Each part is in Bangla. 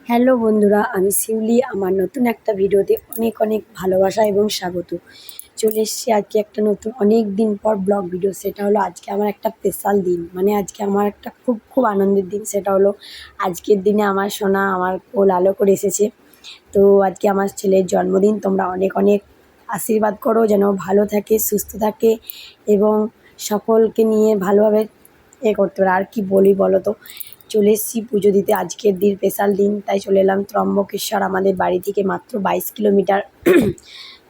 হ্যালো বন্ধুরা, আমি শিউলি। আমার নতুন একটা ভিডিওতে অনেক অনেক ভালোবাসা এবং স্বাগত। চলে এসেছি আজকে একটা নতুন অনেক দিন পর ব্লগ ভিডিও। সেটা হলো আজকে আমার একটা স্পেশাল দিন, মানে আজকে আমার একটা খুব খুব আনন্দের দিন। সেটা হলো আজকের দিনে আমার সোনা আমার কোল আলো করে এসেছে। তো আজকে আমার ছেলের জন্মদিন। তোমরা অনেক অনেক আশীর্বাদ করো যেন ভালো থাকে, সুস্থ থাকে এবং সকলকে নিয়ে ভালোভাবে করতে পারে। আর কি বলি বলো তো, চলে এসেছি পুজো দিতে। আজকের দিন স্পেশাল দিন, তাই চলে এলাম ত্রম্বকেশ্বর। আমাদের বাড়ি থেকে মাত্র 22 কিলোমিটার।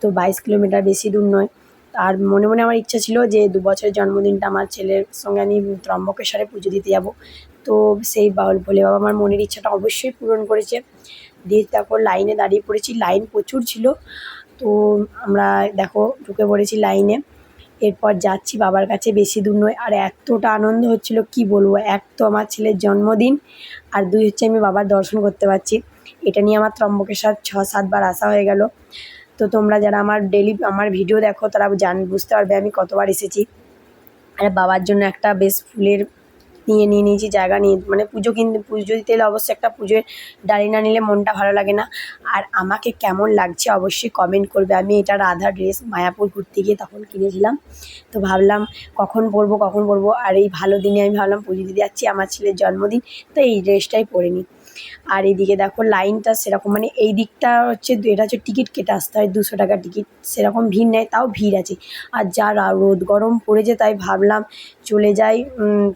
তো 22 কিলোমিটার বেশি দূর নয়। আর মনে মনে আমার ইচ্ছা ছিল যে 2 বছরের জন্মদিনটা আমার ছেলের সঙ্গে আমি ত্রম্বকেশ্বরে পুজো দিতে যাব। তো সেই ভোলে বাবা আমার মনের ইচ্ছাটা অবশ্যই পূরণ করেছে। দিয়ে তারপর লাইনে দাঁড়িয়ে পড়েছি। লাইন প্রচুর ছিল। তো আমরা দেখো ঢুকে পড়েছি লাইনে। এরপর যাচ্ছি বাবার কাছে, বেশি দূর নয়। আর এতটা আনন্দ হচ্ছিল কি বলবো। এক তো আমার ছেলের জন্মদিন, আর দুই হচ্ছে আমি বাবার দর্শন করতে পারছি। এটা নিয়ে আমার ত্রম্বকেশ্বর 6-7 বার আসা হয়ে গেল। তো তোমরা যারা আমার ডেলি আমার ভিডিও দেখো তারা বুঝতে পারবে আমি কতবার এসেছি। আর বাবার জন্য একটা বেশ ফুলের নিয়ে নিয়েছি জায়গা নিয়ে, মানে পুজো দিতে এলে অবশ্যই একটা পুজোর ডালি না নিলে মনটা ভালো লাগে না। আর আমাকে কেমন লাগছে অবশ্যই কমেন্ট করবে। আমি এটা রাধা ড্রেস মায়াপুর ঘুরতে গিয়ে তখন কিনেছিলাম। তো ভাবলাম কখন পরবো, আর এই ভালো দিনে আমি ভাবলাম পুজো দিতে যাচ্ছি, আমার ছেলের জন্মদিন, তো এই ড্রেসটাই পরে নিই। আর এইদিকে দেখো লাইনটা সেরকম, মানে এই দিকটা হচ্ছে এটা হচ্ছে টিকিট কেটে আসতে হয়, 200 টাকা টিকিট। সেরকম ভিড় নেই, তাও ভিড় আছে। আর যা রোদ গরম পড়েছে, তাই ভাবলাম চলে যাই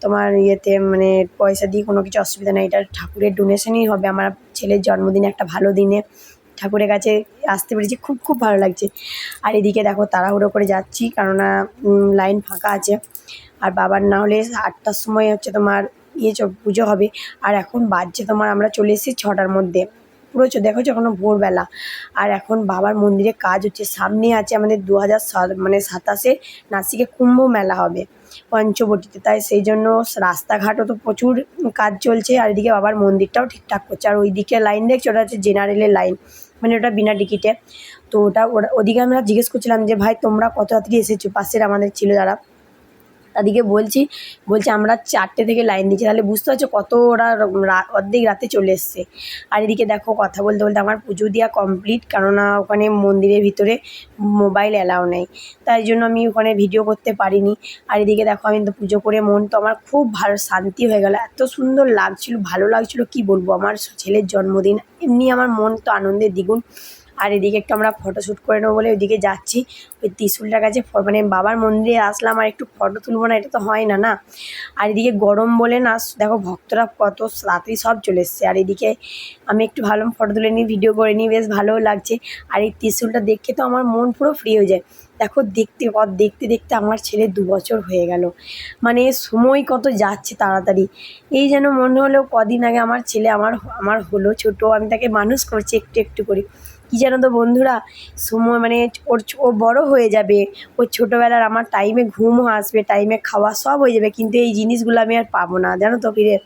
তোমার ইয়েতে, মানে পয়সা দিয়ে কোনো কিছু অসুবিধা নেই। এটা ঠাকুরের ডোনেশনই হবে আমার ছেলের জন্মদিনে, একটা ভালো দিনে ঠাকুরের কাছে আসতে পেরেছি, খুব খুব ভালো লাগছে। আর এদিকে দেখো তাড়াহুড়ো করে যাচ্ছি, কেননা লাইন ফাঁকা আছে। আর বাবার না হলে 8টার সময় হচ্ছে তোমার পুজো হবে। আর এখন বাজছে তোমার, আমরা চলে এসেছি 6টার মধ্যে। পুরো দেখো এখনো ভোরবেলা। আর এখন বাবার মন্দিরে কাজ হচ্ছে। সামনে আছে আমাদের 2027 নাসিকে কুম্ভ মেলা হবে পঞ্চবটিতে। তাই সেই জন্য রাস্তাঘাটও তো প্রচুর কাজ চলছে। আর এদিকে বাবার মন্দিরটাও ঠিকঠাক করছে। আর ওই দিকে লাইন দেখছি, ওটা হচ্ছে জেনারেলের লাইন, মানে ওটা বিনা টিকিটে। তো ওদিকে আমরা জিজ্ঞেস করছিলাম যে ভাই তোমরা কত রাত্রি এসেছো, পাশের আমাদের ছিল যারা, তাদেরকে বলছে আমরা 4টে থেকে লাইন দিচ্ছি। তাহলে বুঝতে পারছো কত ওরা অর্ধেক রাতে চলে এসছে। আর এদিকে দেখো কথা বলতে বলতে আমার পুজো দেওয়া কমপ্লিট, কেননা ওখানে মন্দিরের ভিতরে মোবাইল অ্যালাউ নেই, তাই জন্য আমি ওখানে ভিডিও করতে পারিনি। আর এদিকে দেখো আমি তো পুজো করে মন তো আমার খুব ভালো শান্তি হয়ে গেল। এত সুন্দর লাগছিল, ভালো লাগছিল কি বলবো। আমার ছেলের জন্মদিন, এমনি আমার মন তো আনন্দে দ্বিগুণ। আর এদিকে একটু আমরা ফটোশ্যুট করে নেবো বলে ওইদিকে যাচ্ছি। ওই ত্রিশূলটার কাছে মানে বাবার মন্দিরে আসলাম আর একটু ফটো তুলবো না, এটা তো হয় না না। আর এদিকে গরম বলে না, দেখো ভক্তরা কত রাত্রি সব চলে এসছে। আর এদিকে আমি একটু ভালো ফটো তুলে নিই, ভিডিও করে নিই, বেশ ভালোও লাগছে। আর এই ত্রিশূলটা দেখে তো আমার মন পুরো ফ্রি হয়ে যায়। দেখো দেখতে দেখতে আমার ছেলে 2 বছর হয়ে গেল, মানে সময় কত যাচ্ছে তাড়াতাড়ি। এই যেন মনে হলো কদিন আগে আমার ছেলে আমার হলো ছোট, আমি তাকে মানুষ করছি একটু একটু করে। কী জানো তো বন্ধুরা, সময় মানে ও বড় হয়ে যাবে, ওর ছোটোবেলার আমার টাইমে ঘুমও আসবে, টাইমে খাওয়া সব হয়ে যাবে, কিন্তু এই জিনিসগুলো আমি আর পাবো না, জানো তো ফিরে।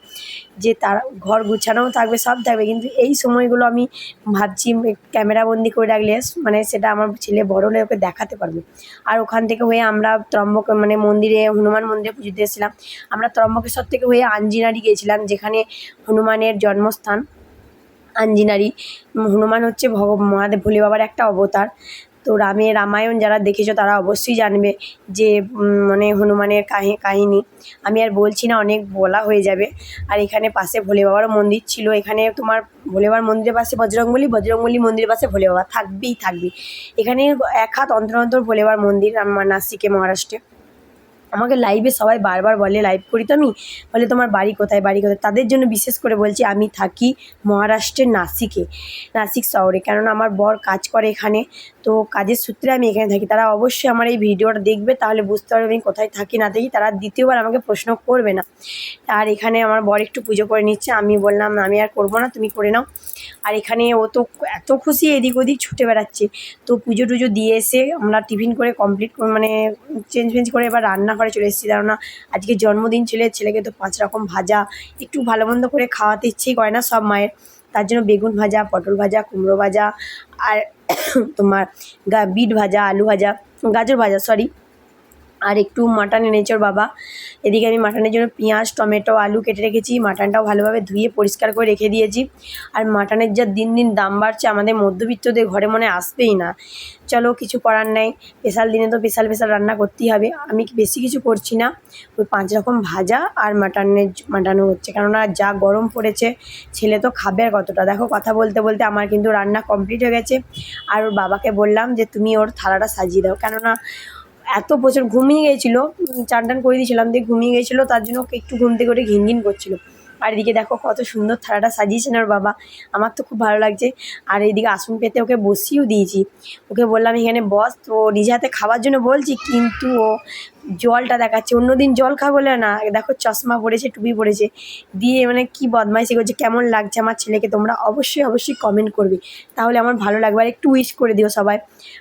যে তার ঘর গুছানোও থাকবে, সব থাকবে, কিন্তু এই সময়গুলো আমি ভাবছি ক্যামেরাবন্দি করে রাখলে মানে সেটা আমার ছেলে বড় হলে ওকে দেখাতে পারবো। আর ওখান থেকে হয়ে আমরা মানে মন্দিরে, হনুমান মন্দিরে পুজো দিতে এসেছিলাম। আমরা ত্রম্বকেশ্বর থেকে হয়ে আঞ্জিনারি গিয়েছিলাম, যেখানে হনুমানের জন্মস্থান। আঞ্জিনারি, হনুমান হচ্ছে মহাদেব ভোলে বাবার একটা অবতার। তো রামায়ণ যারা দেখেছো তারা অবশ্যই জানবে যে মানে হনুমানের কাহিনী। আমি আর বলছি না, অনেক বলা হয়ে যাবে। আর এখানে পাশে ভোলে বাবারও মন্দির ছিল। এখানে তোমার ভোলে বাবার মন্দিরের পাশে বজরংবলী মন্দিরের পাশে ভোলে বাবা থাকবেই। এখানে এক হাত অন্তর অন্তর ভোলে বাবার মন্দির, আমার নাসিকে, মহারাষ্ট্রে। আমাকে লাইভে সবাই বারবার বলে, লাইভ করি তো আমি, বলে তোমার বাড়ি কোথায়। তাদের জন্য বিশেষ করে বলছি, আমি থাকি মহারাষ্ট্রের নাসিক শহরে, কেননা আমার বর কাজ করে এখানে। তো কাজের সূত্রে আমি এখানে থাকি। তারা অবশ্যই আমার এই ভিডিওটা দেখবে, তাহলে বুঝতে পারবে আমি কোথায় থাকি না থাকি। তারা দ্বিতীয়বার আমাকে প্রশ্ন করবে না। আর এখানে আমার বর একটু পুজো করে নিচ্ছে, আমি বললাম আমি আর করবো না, তুমি করে নাও। আর এখানে ও তো এত খুশি, এদিক ওদিক ছুটে বেড়াচ্ছে। তো পুজো টুজো দিয়ে এসে আমরা টিফিন করে কমপ্লিট মানে চেঞ্জ করে এবার রান্নাঘরে চলে এসেছি। কেননা আজকে জন্মদিন ছেলেকে তো 5 রকম ভাজা একটু ভালো মন্দ করে খাওয়াতে ইচ্ছেই করে না সব মায়ের। তার জন্য বেগুন ভাজা, পটল ভাজা, কুমড়ো ভাজা, আর তোমার বিট ভাজা, আলু ভাজা, গাজর ভাজা, আর একটু মাটন এনেছে ওর বাবা। এদিকে আমি মাটনের জন্য পেঁয়াজ, টমেটো, আলু কেটে রেখেছি। মাটনটাও ভালোভাবে ধুয়ে পরিষ্কার করে রেখে দিয়েছি। আর মাটনের যা দিন দিন দাম বাড়ছে, আমাদের মধ্যবিত্তদের ঘরে মনে আসবেই না। চলো, কিছু করার নেই, স্পেশাল দিনে তো স্পেশাল স্পেশাল রান্না করতেই হবে। আমি বেশি কিছু করছি না, ওই 5 রকম ভাজা আর মাটনও হচ্ছে, কেননা যা গরম পড়েছে, ছেলে তো খাবে আর কতটা। দেখো, কথা বলতে বলতে আমার কিন্তু রান্না কমপ্লিট হয়ে গেছে। আর ওর বাবাকে বললাম যে তুমি ওর থালাটা সাজিয়ে দাও, কেননা এত প্রচুর ঘুমিয়ে গিয়েছিলো। চান টান করে দিয়েছিলাম, দিয়ে ঘুমিয়ে গিয়েছিলো, তার জন্য ওকে একটু ঘুম থেকে উঠে ঘিনঘিন করছিলো। আর এদিকে দেখো কত সুন্দর থালাটা সাজিয়েছেন ওর বাবা, আমার তো খুব ভালো লাগছে। আর এইদিকে আসন পেতে ওকে বসিয়েও দিয়েছি। ওকে বললাম এখানে বস, তো নিজে হাতে খাওয়ার জন্য বলছি, কিন্তু ও জলটা দেখাচ্ছে। অন্যদিন জল খাবে বলে না, দেখো চশমা পরেছে, টুপি পরেছে, দিয়ে মানে কি বদমাইশি করছে। কেমন লাগছে আমার ছেলেকে তোমরা অবশ্যই অবশ্যই কমেন্ট করবে, তাহলে আমার ভালো লাগবে। আর একটু উইশ করে দিও সবাই।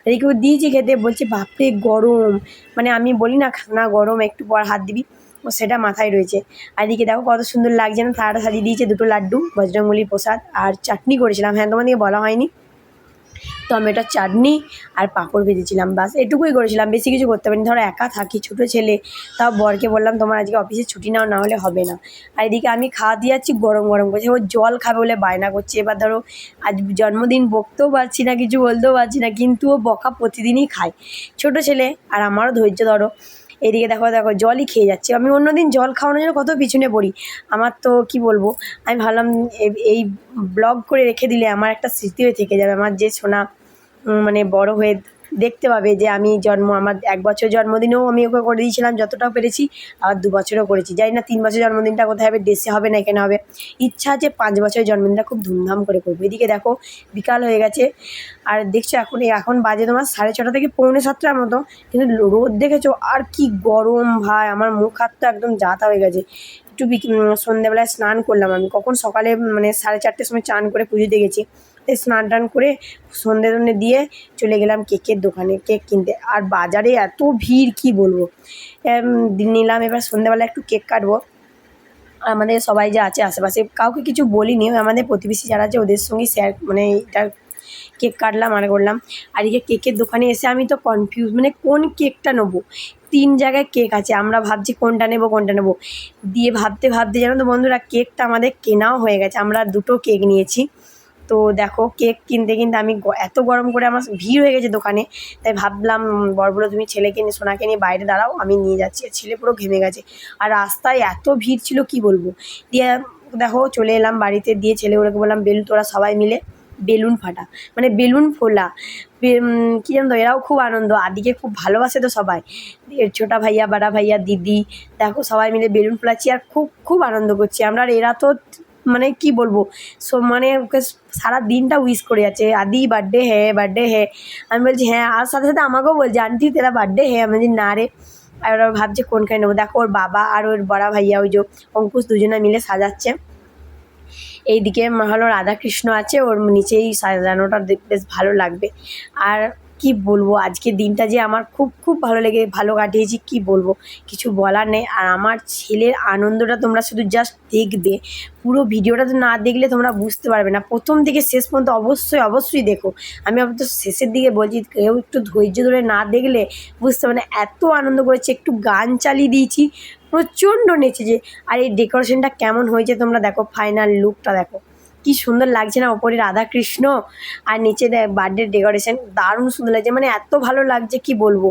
এদিকে ও দিয়েছি খেতে, বলছে বাপরে গরম, মানে আমি বলি না খানা গরম, একটু পর হাত দিবি, ও সেটা মাথায় রয়েছে। আর এদিকে দেখো কত সুন্দর লাগছে না, থালাটা সাজিয়ে দিয়েছে। 2টো লাড্ডু, বজরংবলীর প্রসাদ, আর চাটনি করেছিলাম। হ্যাঁ, তোমাদেরকে বলা হয়নি, টমেটোর চাটনি আর পাঁপড় ভেজেছিলাম, বাস এটুকুই করেছিলাম, বেশি কিছু করতে পারিনি। ধরো একা থাকি, ছোটো ছেলে, তাও বরকে বললাম তোমার আজকে অফিসে ছুটি নাও, না হলে হবে না। আর এদিকে আমি খাওয়া দিয়ে যাচ্ছি, গরম গরম করছে, ও জল খাবে বলে বায়না করছে। এবার ধরো আজ জন্মদিন, বকতেও পারছি না, কিছু বলতেও পারছি না, কিন্তু ও বকা প্রতিদিনই খায়, ছোটো ছেলে, আর আমারও ধৈর্য ধরো। এদিকে দেখো দেখো জলই খেয়ে যাচ্ছে। আমি অন্যদিন জল খাওয়ানোর জন্য কত পিছনে পড়ি, আমার তো কি বলবো। আমি ভাবলাম এই ব্লগ করে রেখে দিলে আমার একটা স্মৃতি হয়ে থেকে যাবে, আমার যে সোনা মানে বড় হয়ে দেখতে পাবে যে আমি আমার 1 বছর জন্মদিনেও আমি ওকে করে দিয়েছিলাম যতটা পেরেছি, আবার 2 বছরও করেছি। জানি না 3 বছর জন্মদিনটা কোথায় হবে, দেশে হবে না এখানে হবে। ইচ্ছা আছে 5 বছরের জন্মদিনটা খুব ধুমধাম করে করবো। এদিকে দেখো বিকাল হয়ে গেছে, আর দেখছো এখন বাজে তোমার 6:30 থেকে 6:45 মতো, কিন্তু রোদ দেখেছো আর কি গরম ভাই, আমার মুখ হাত তো একদম যাতা হয়ে গেছে। একটু সন্ধ্যেবেলায় স্নান করলাম, আমি কখন সকালে মানে 4:30-র সময় চান করে পুজোতে গেছি, স্নান টান করে সন্ধে টন্ধে দিয়ে চলে গেলাম কেকের দোকানে কেক কিনতে। আর বাজারে এত ভিড় কি বলবো। নিলাম, এবার সন্ধ্যেবেলা একটু কেক কাটবো। আমাদের সবাই যে আছে আশেপাশে, কাউকে কিছু বলিনি, আমাদের প্রতিবেশী যারা আছে ওদের সঙ্গেই শেয়ার, মানে এটা কেক কাটলাম আর করলাম। আর এই কেকের দোকানে এসে আমি তো কনফিউজ, মানে কোন কেকটা নেবো। 3 জায়গায় কেক আছে, আমরা ভাবছি কোনটা নেবো, দিয়ে ভাবতে ভাবতে জানো তো বন্ধুরা, কেকটা আমাদের কেনাও হয়ে গেছে, আমরা 2টো কেক নিয়েছি। তো দেখো কেক কিনতে কিনতে আমি এত গরম করে, আমার ভিড় হয়ে গেছে দোকানে, তাই ভাবলাম বর বলল তুমি ছেলেকে নিয়ে সোনাকে নিয়ে বাইরে দাঁড়াও, আমি নিয়ে যাচ্ছি। আর ছেলে পুরো ঘেমে গেছে, আর রাস্তায় এত ভিড় ছিল কি বলবো। দিয়ে দেখো চলে এলাম বাড়িতে, দিয়ে ছেলেগুলোকে বললাম তোরা সবাই মিলে বেলুন ফাটা, মানে বেলুন ফোলা। কী জানো তো, এরাও খুব আনন্দ, আদিকে খুব ভালোবাসে তো সবাই, ছোটা ভাইয়া, বড়া ভাইয়া, দিদি, দেখো সবাই মিলে বেলুন ফোলাচ্ছি আর খুব খুব আনন্দ করছি আমরা। আর এরা তো মানে কি বলবো, মানে ওকে সারা দিনটা উইশ করে যাচ্ছে, আদি বার্থডে হ্যাঁ, বার্থডে হ্যাঁ। আমি বলছি হ্যাঁ, আর সাথে সাথে আমাকেও বলছে আন্টি তেরা বার্থডে হ্যাঁ। আমি বলছি না রে। আর ওরা ভাবছে কোনখানে নেবো। দেখো ওর বাবা আর ওর বড়া ভাইয়া, ওই যে অঙ্কুশ, দুজনে মিলে সাজাচ্ছে। এইদিকে হলো রাধাকৃষ্ণ আছে, ওর নিচেই সাজানোটা বেশ ভালো লাগবে। আর কি বলবো, আজকের দিনটা যে আমার খুব খুব ভালো কাটিয়েছি, কি বলবো, কিছু বলার নেই। আর আমার ছেলের আনন্দটা তোমরা শুধু জাস্ট দেখবে, পুরো ভিডিওটা তো না দেখলে তোমরা বুঝতে পারবে না। প্রথম থেকে শেষ পর্যন্ত অবশ্যই অবশ্যই দেখো। আমি তো শেষের দিকে বলছি, কেউ একটু ধৈর্য ধরে না দেখলে বুঝতে পারবে না। এত আনন্দ করেছে, একটু গান চালিয়ে দিয়েছি, প্রচণ্ড নেচেছে। আর এই ডেকোরেশনটা কেমন হয়েছে তোমরা দেখো, ফাইনাল লুকটা দেখো কি সুন্দর লাগছে না, ওপরে রাধাকৃষ্ণ আর নিচে বার্থডে ডেকোরেশন, দারুণ সুন্দর লাগছে, মানে এত ভালো লাগছে কি বলবো।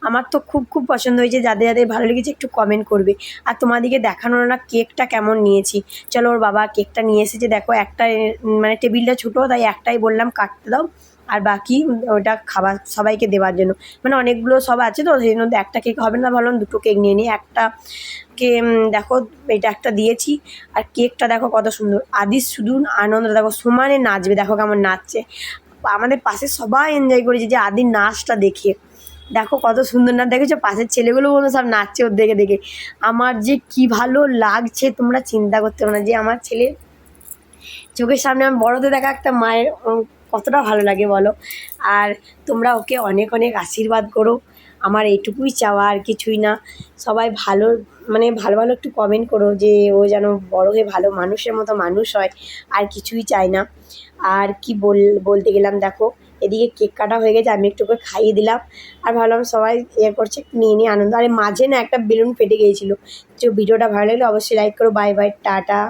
আমার তো খুব খুব পছন্দ হয়েছে। যাদের যাদের ভালো লেগেছে একটু কমেন্ট করবে। আর তোমাদেরকে দেখানো না কেকটা কেমন নিয়েছি। চলো, ওর বাবা কেকটা নিয়ে এসেছে, দেখো একটা, মানে টেবিলটা ছোটো, তাই একটাই বললাম কাটতে দাও, আর বাকি ওটা খাবার সবাইকে দেওয়ার জন্য, মানে অনেকগুলো সব আছে তো সেই জন্য একটা কেক হবে না, ভাবলাম 2টো কেক নিয়ে নিই। একটা কে দেখো এটা একটা দিয়েছি, আর কেকটা দেখো কত সুন্দর। আদি শুধু আনন্দ, দেখো সমানে নাচবে, দেখো কেমন নাচছে। আমাদের পাশে সবাই এনজয় করেছে যে আদির নাচটা দেখে, দেখো কত সুন্দর না, দেখেছো পাশের ছেলেগুলো বলো সব নাচছে ওর দেখে দেখে। আমার যে কি ভালো লাগছে তোমরা চিন্তা করতে পারো না, যে আমার ছেলে চোখের সামনে আমি বড়তে দেখা একটা মায়ের কতটা ভালো লাগে বলো। আর তোমরা ওকে অনেক অনেক আশীর্বাদ করো, আমার এইটুকুই চাওয়া, আর কিছুই না। সবাই ভালো, মানে ভালো ভালো একটু কমেন্ট করো, যে ও যেন বড় হয়ে ভালো মানুষের মতো মানুষ হয়, আর কিছুই চাই না। আর কি বলতে গেলাম, দেখো এদিকে কেক কাটা হয়ে গেছে, আমি একটু করে খাইয়ে দিলাম। আর ভাবলাম সবাই করছে, একটু নিয়ে নিয়ে আনন্দ। আর মাঝে না একটা বেলুন ফেটে গিয়েছিলো। তো ভিডিওটা ভালো লাগলে অবশ্যই লাইক করো। Bye bye, tata.